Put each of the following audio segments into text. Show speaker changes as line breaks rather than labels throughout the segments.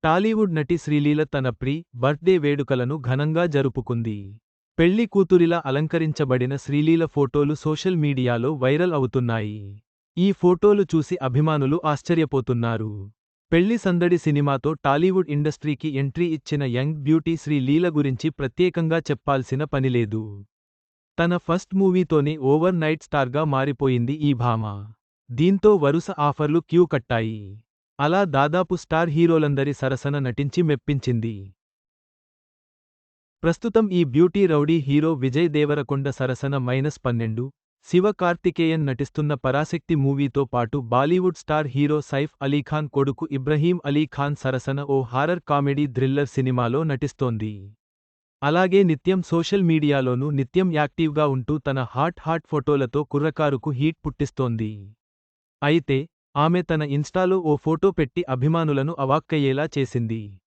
టాలీవుడ్ నటి శ్రీలీల తన బర్త్డే వేడుకలను ఘనంగా జరుపుకుంది. పెళ్లి కూతురిలా అలంకరించబడిన శ్రీలీల ఫోటోలు సోషల్ మీడియాలో వైరల్ అవుతున్నాయి. ఈ ఫోటోలు చూసి అభిమానులు ఆశ్చర్యపోతున్నారు. పెళ్లి సందడి సినిమాతో టాలీవుడ్ ఇండస్ట్రీకి ఎంట్రీ ఇచ్చిన యంగ్ బ్యూటీ శ్రీలీల గురించి ప్రత్యేకంగా చెప్పాల్సిన పనిలేదు. తన ఫస్ట్ మూవీతోనే ఓవర్ నైట్ స్టార్గా మారిపోయింది ఈ భామ. దీంతో వరుస ఆఫర్లు క్యూ కట్టాయి. అలా దాదాపు స్టార్ హీరోలందరి సరసన నటించి మెప్పించింది. ప్రస్తుతం ఈ beauty rowdy hero Vijay Deverakonda సరసన -12 శివ కార్తికేయన్ నటిస్తున్న పరాశక్తి మూవీతో పాటు Bollywood star hero Saif Ali Khan కొడుకు ఇబ్రహీం అలీ ఖాన్ సరసన ఓ హారర్ కామెడీ థ్రిల్లర్ సినిమాలో నటిస్తోంది. అలాగే నిత్యం సోషల్ మీడియాలోనూ నిత్యం యాక్టివ్గా ఉంటూ తన హాట్ ఫోటోలతో కుర్రకారుకు హీట్ పుట్టిస్తోంది. అయితే ఆమె తన ఇన్స్టాలో ఓ ఫోటో పెట్టి అభిమానులను అవాక్కయ్యేలా చేసింది.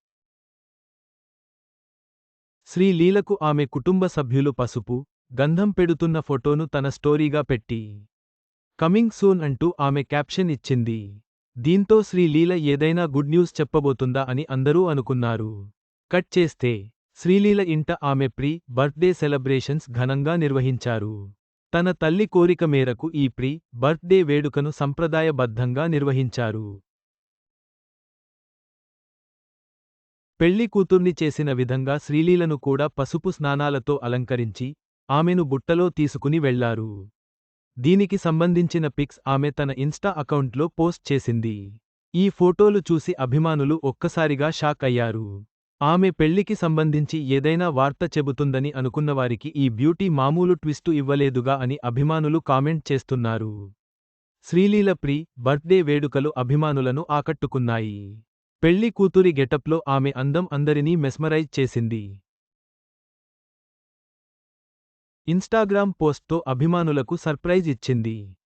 శ్రీలీలకు ఆమె కుటుంబ సభ్యులు పసుపు, గంధం పెడుతున్న ఫోటోను తన స్టోరీగా పెట్టి కమింగ్ సూన్ అంటూ ఆమె క్యాప్షన్ ఇచ్చింది. దీంతో శ్రీలీల ఏదైనా గుడ్ న్యూస్ చెప్పబోతుందా అని అందరూ అనుకున్నారు. కట్ చేస్తే శ్రీలీల ఇంట ఆమె బర్త్డే సెలబ్రేషన్స్ ఘనంగా నిర్వహించారు. తన తల్లి కోరిక మేరకు ఈ బర్త్డే వేడుకను సంప్రదాయబద్ధంగా నిర్వహించారు. పెళ్లి కూతుర్ని చేసిన విధంగా శ్రీలీలను కూడా పసుపు స్నానాలతో అలంకరించి ఆమెను బుట్టలో తీసుకుని వెళ్లారు. దీనికి సంబంధించిన పిక్స్ ఆమె తన ఇన్స్టా అకౌంట్లో పోస్ట్ చేసింది. ఈ ఫోటోలు చూసి అభిమానులు ఒక్కసారిగా షాక్ అయ్యారు. ఆమె పెళ్లికి సంబంధించి ఏదైనా వార్త చెబుతుందని అనుకున్నవారికి ఈ బ్యూటీ మామూలు ట్విస్టు ఇవ్వలేదుగా అని అభిమానులు కామెంట్ చేస్తున్నారు. శ్రీలీల బర్త్డే వేడుకలు అభిమానులను ఆకట్టుకున్నాయి. పెళ్లి కూతురి గెటప్లో ఆమె అందం అందరినీ మెస్మరైజ్ చేసింది. ఇన్స్టాగ్రామ్ పోస్ట్తో అభిమానులకు సర్ప్రైజ్ ఇచ్చింది.